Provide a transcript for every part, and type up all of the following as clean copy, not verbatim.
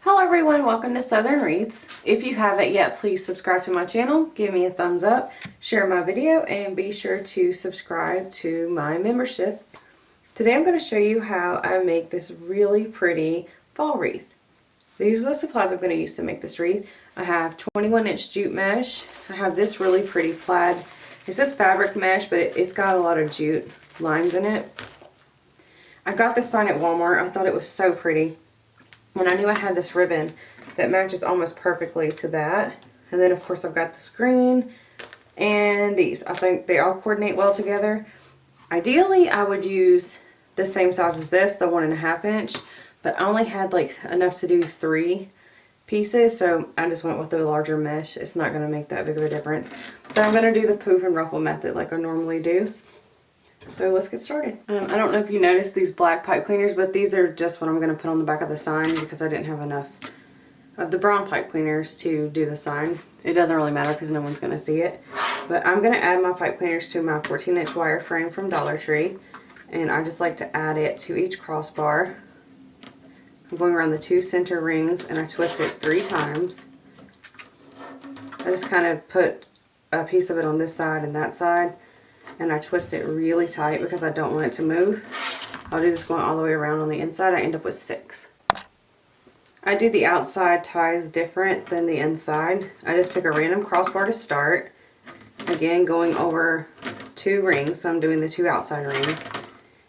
Hello everyone, welcome to Southern Wreaths. If you haven't yet, please subscribe to my channel, give me a thumbs up, share my video, and be sure to subscribe to my membership. Today I'm going to show you how I make this really pretty fall wreath. These are the supplies I'm going to use to make this wreath. I have 21-inch jute mesh. I have this really pretty plaid. It says fabric mesh, but it's got a lot of jute lines in it. I got this sign at Walmart. I thought it was so pretty. And I knew I had this ribbon that matches almost perfectly to that. And then of course I've got this green and these. I think they all coordinate well together. Ideally I would use the same size as this, the 1.5 inch, but I only had like enough to do 3 pieces, so I just went with the larger mesh. It's not going to make that big of a difference. But I'm going to do the poof and ruffle method like I normally do. So let's get started. I don't know if you noticed these black pipe cleaners, but these are just what I'm going to put on the back of the sign because I didn't have enough of the brown pipe cleaners to do the sign. It doesn't really matter because no one's going to see it. But I'm going to add my pipe cleaners to my 14-inch wireframe from Dollar Tree. And I just like to add it to each crossbar. I'm going around the 2 center rings and I twist it 3 times. I just kind of put a piece of it on this side and that side. And I twist it really tight because I don't want it to move. I'll do this going all the way around on the inside. I end up with 6. I do the outside ties different than the inside. I just pick a random crossbar to start. Again, going over 2 rings, so I'm doing the 2 outside rings.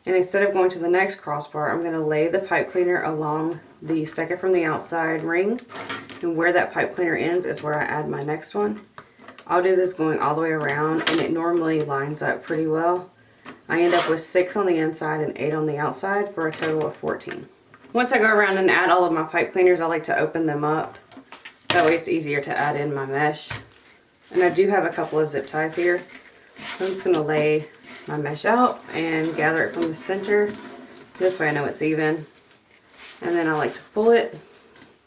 And instead of going to the next crossbar, I'm going to lay the pipe cleaner along the second from the outside ring. And where that pipe cleaner ends is where I add my next one. I'll do this going all the way around, and it normally lines up pretty well. I end up with 6 on the inside and 8 on the outside for a total of 14. Once I go around and add all of my pipe cleaners, I like to open them up. That way it's easier to add in my mesh. And I do have a couple of zip ties here. I'm just going to lay my mesh out and gather it from the center. This way I know it's even. And then I like to pull it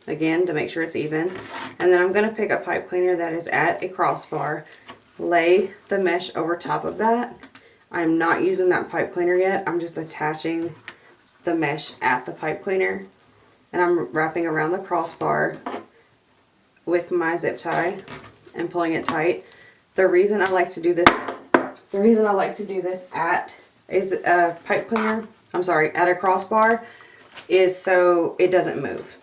again to make sure it's even. And then I'm going to pick a pipe cleaner that is at a crossbar, lay the mesh over top of that. I'm not using that pipe cleaner yet. I'm just attaching the mesh at the pipe cleaner. And I'm wrapping around the crossbar with my zip tie and pulling it tight. The reason I like to do this at a pipe cleaner, at a crossbar, is so it doesn't move.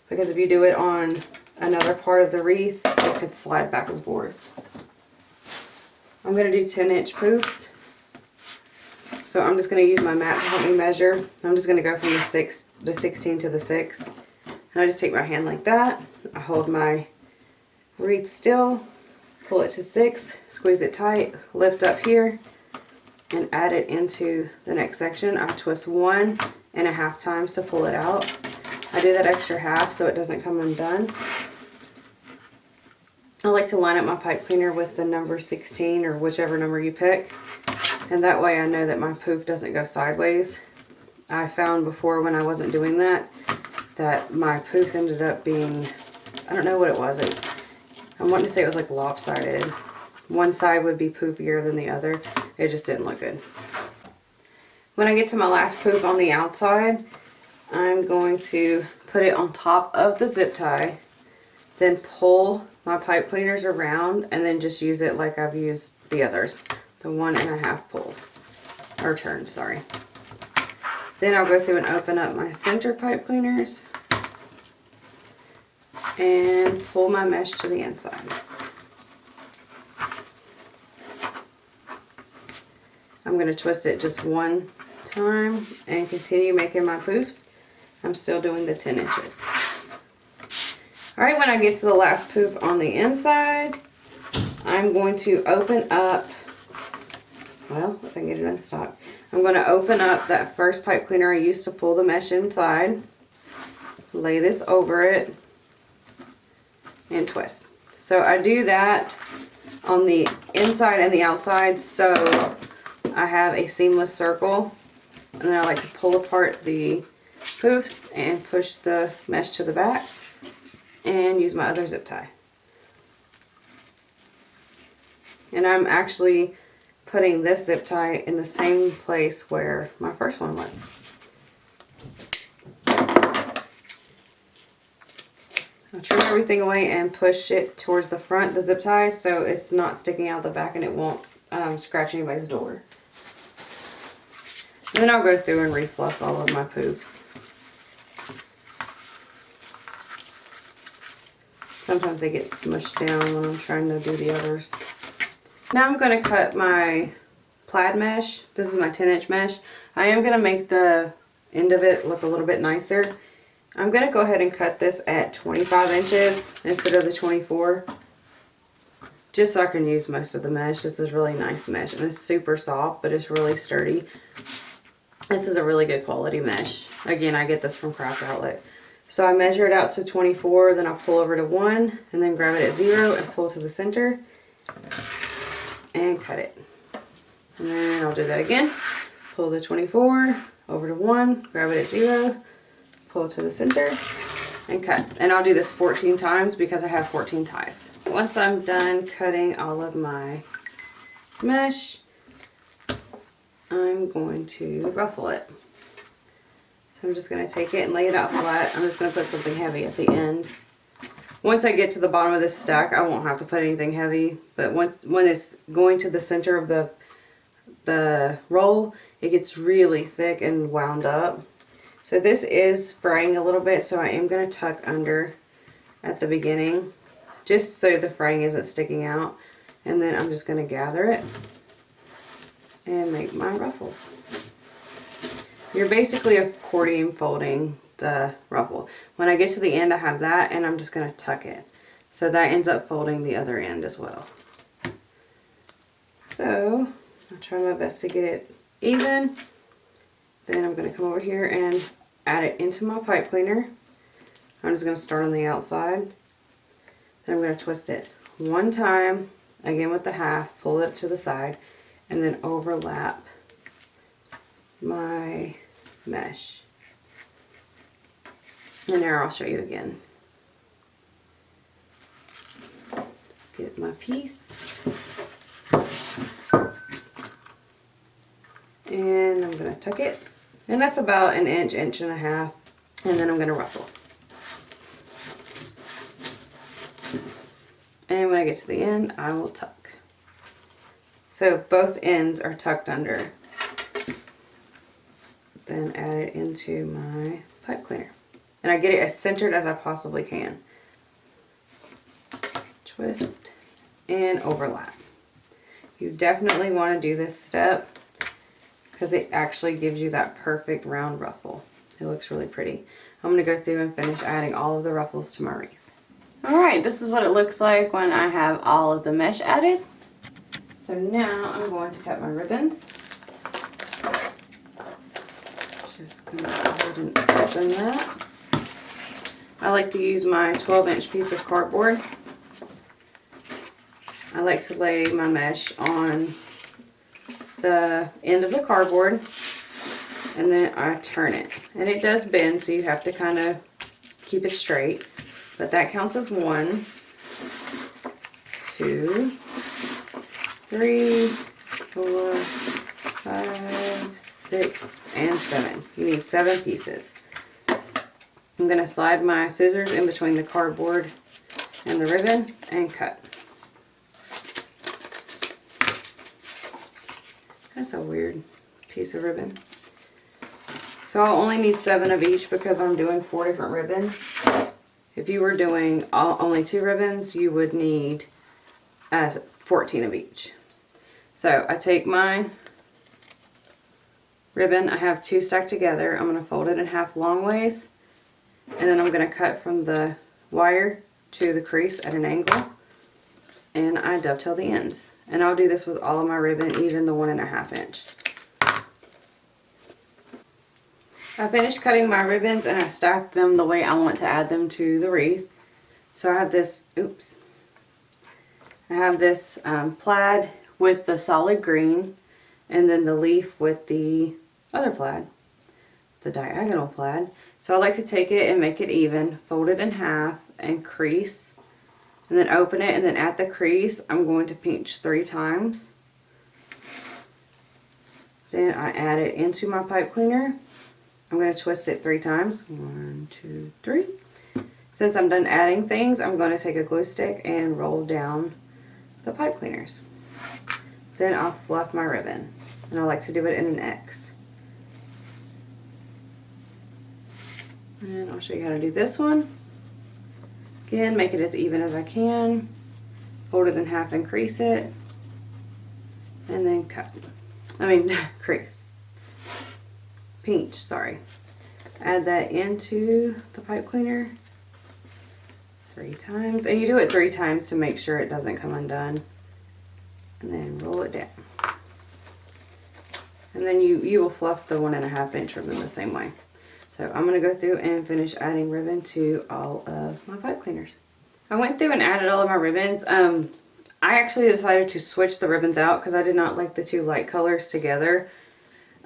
Because if you do it on another part of the wreath, it could slide back and forth. I'm going to do 10-inch poofs. So I'm just going to use my mat to help me measure. I'm just going to go from the 16 to the 6. And I just take my hand like that. I hold my wreath still, pull it to 6, squeeze it tight, lift up here, and add it into the next section. I twist 1.5 times to pull it out. I do that extra half so it doesn't come undone. I like to line up my pipe cleaner with the number 16 or whichever number you pick. And that way I know that my poof doesn't go sideways. I found before when I wasn't doing that, that my poofs ended up being, I don't know what it was. I wanted to say it was like lopsided. One side would be poofier than the other. It just didn't look good. When I get to my last poof on the outside, I'm going to put it on top of the zip tie, then pull my pipe cleaners around, and then just use it like I've used the others, the 1.5 pulls, or turns, sorry. Then I'll go through and open up my center pipe cleaners and pull my mesh to the inside. I'm going to twist it just 1 time and continue making my poofs. I'm still doing the 10 inches. Alright, when I get to the last poof on the inside, I'm going to open up, well, if I can get it in stock, I'm going to open up that first pipe cleaner I used to pull the mesh inside, lay this over it, and twist. So I do that on the inside and the outside so I have a seamless circle. And then I like to pull apart the poofs and push the mesh to the back and use my other zip tie. And I'm actually putting this zip tie in the same place where my first one was. everything away and push it towards the front, the zip ties, so it's not sticking out the back and it won't scratch anybody's door. And then I'll go through and refluff all of my poofs. Sometimes they get smushed down when I'm trying to do the others. Now I'm going to cut my plaid mesh. This is my 10-inch mesh. I am going to make the end of it look a little bit nicer. I'm going to go ahead and cut this at 25 inches instead of the 24. Just so I can use most of the mesh. This is really nice mesh and it's super soft, but it's really sturdy. This is a really good quality mesh. Again, I get this from Craft Outlet. So I measure it out to 24, then I'll pull over to 1, and then grab it at 0 and pull to the center and cut it. And then I'll do that again. Pull the 24 over to 1, grab it at 0, pull to the center, and cut. And I'll do this 14 times because I have 14 ties. Once I'm done cutting all of my mesh, I'm going to ruffle it. So I'm just going to take it and lay it out flat. I'm just going to put something heavy at the end. Once I get to the bottom of this stack, I won't have to put anything heavy. But when it's going to the center of the roll, it gets really thick and wound up. So this is fraying a little bit, so I am going to tuck under at the beginning, just so the fraying isn't sticking out. And then I'm just going to gather it and make my ruffles. You're basically accordion folding the ruffle. When I get to the end, I have that, and I'm just going to tuck it. So that ends up folding the other end as well. So I'll try my best to get it even. Then I'm going to come over here and add it into my pipe cleaner. I'm just going to start on the outside. Then I'm going to twist it one time, again with the half, pull it to the side, and then overlap my mesh. And there, I'll show you again. Just get my piece. And I'm going to tuck it. And that's about an inch, inch and a half. And then I'm going to ruffle. And when I get to the end, I will tuck. So both ends are tucked under. Then add it into my pipe cleaner. And I get it as centered as I possibly can. Twist and overlap. You definitely want to do this step because it actually gives you that perfect round ruffle. It looks really pretty. I'm going to go through and finish adding all of the ruffles to my wreath. Alright, this is what it looks like when I have all of the mesh added. So now I'm going to cut my ribbons. Just going to go ahead and open that. I like to use my 12-inch piece of cardboard. I like to lay my mesh on the end of the cardboard and then I turn it. And it does bend, so you have to kind of keep it straight. But that counts as 1, 2, 3, 4, 5, 6, and 7. You need 7 pieces. I'm going to slide my scissors in between the cardboard and the ribbon and cut. That's a weird piece of ribbon. So I'll only need 7 of each because I'm doing 4 different ribbons. If you were doing only 2 ribbons, you would need 14 of each. So I take my ribbon, I have 2 stacked together. I'm going to fold it in half long ways. And then I'm going to cut from the wire to the crease at an angle. And I dovetail the ends. And I'll do this with all of my ribbon, even the 1.5 inch. I finished cutting my ribbons and I stacked them the way I want to add them to the wreath. So I have this, I have this plaid with the solid green, and then the leaf with the other plaid, the diagonal plaid. So I like to take it and make it even, fold it in half and crease, and then open it, and then at the crease I'm going to pinch 3 times. Then I add it into my pipe cleaner. I'm going to twist it 3 times. 1, 2, 3. Since I'm done adding things, I'm going to take a glue stick and roll down the pipe cleaners. Then I'll fluff my ribbon, and I like to do it in an X. And I'll show you how to do this one. Again, make it as even as I can. Fold it in half and crease it. And then cut. Crease. Pinch, sorry. Add that into the pipe cleaner 3 times. And you do it 3 times to make sure it doesn't come undone. And then roll it down. And then you will fluff the 1.5 inch ribbon the same way. So I'm going to go through and finish adding ribbon to all of my pipe cleaners. I went through and added all of my ribbons. I actually decided to switch the ribbons out because I did not like the 2 light colors together.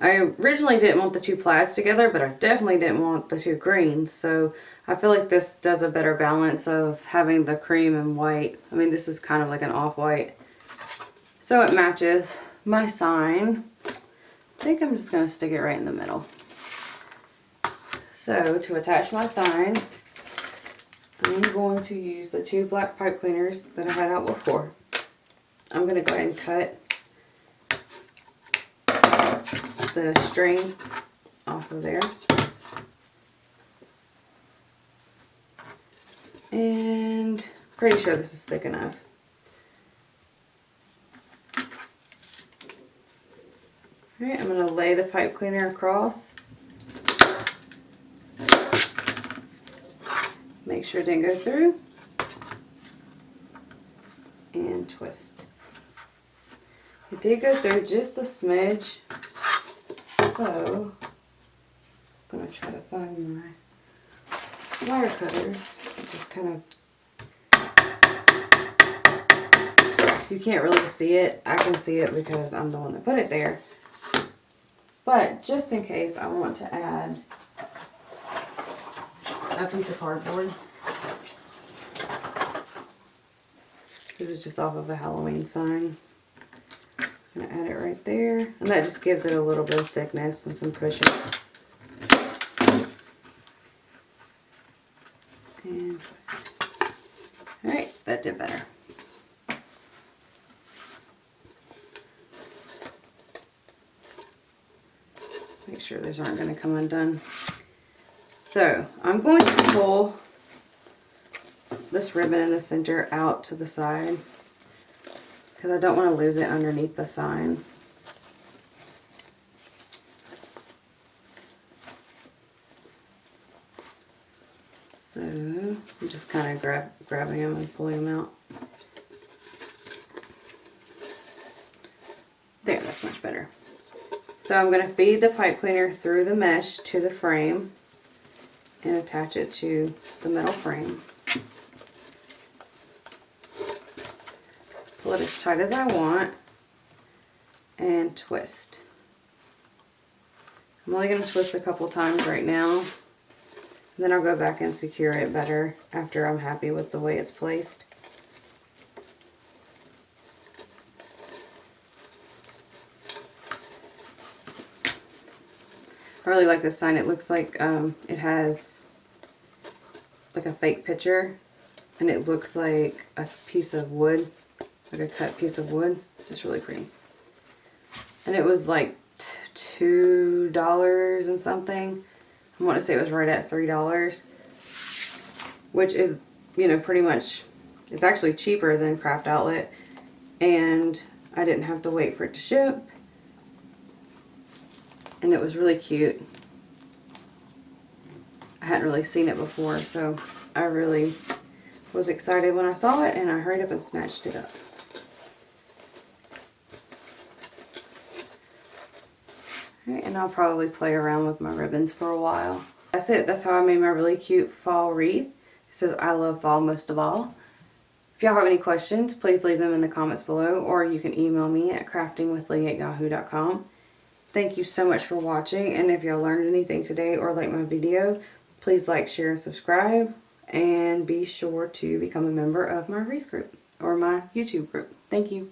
I originally didn't want the 2 plaids together, but I definitely didn't want the 2 greens. So I feel like this does a better balance of having the cream and white. I mean, this is kind of like an off-white. So it matches my sign. I think I'm just going to stick it right in the middle. So to attach my sign, I'm going to use the 2 black pipe cleaners that I had out before. I'm going to go ahead and cut the string off of there. And pretty sure this is thick enough. Alright, I'm going to lay the pipe cleaner across. Make sure it didn't go through. And twist. It did go through just a smidge. So, I'm going to try to find my wire cutters. Just kind of, you can't really see it. I can see it because I'm the one that put it there. But just in case, I want to add a piece of cardboard. This is just off of a Halloween sign. I'm going to add it right there. And that just gives it a little bit of thickness and some cushion. And twist. Alright, that did better. Make sure those aren't going to come undone. So, I'm going to pull this ribbon in the center out to the side because I don't want to lose it underneath the sign. So, I'm just kind of grabbing them and pulling them out. There, that's much better. So I'm going to feed the pipe cleaner through the mesh to the frame and attach it to the metal frame. Pull it as tight as I want and twist. I'm only going to twist a couple times right now. And then I'll go back and secure it better after I'm happy with the way it's placed. I really like this sign. It looks like it has like a fake picture, and it looks like a piece of wood, like a cut piece of wood. It's really pretty. And it was like $2 and something. I want to say it was right at $3, which is, you know, pretty much, it's actually cheaper than Craft Outlet, and I didn't have to wait for it to ship. And it was really cute. I hadn't really seen it before, so I really was excited when I saw it, and I hurried up and snatched it up. Alright, and I'll probably play around with my ribbons for a while. That's it. That's how I made my really cute fall wreath. It says, "I love fall most of all." If y'all have any questions, please leave them in the comments below, or you can email me at craftingwithlee@yahoo.com. Thank you so much for watching, and if y'all learned anything today or liked my video, please like, share, and subscribe, and be sure to become a member of my wreath group or my YouTube group. Thank you.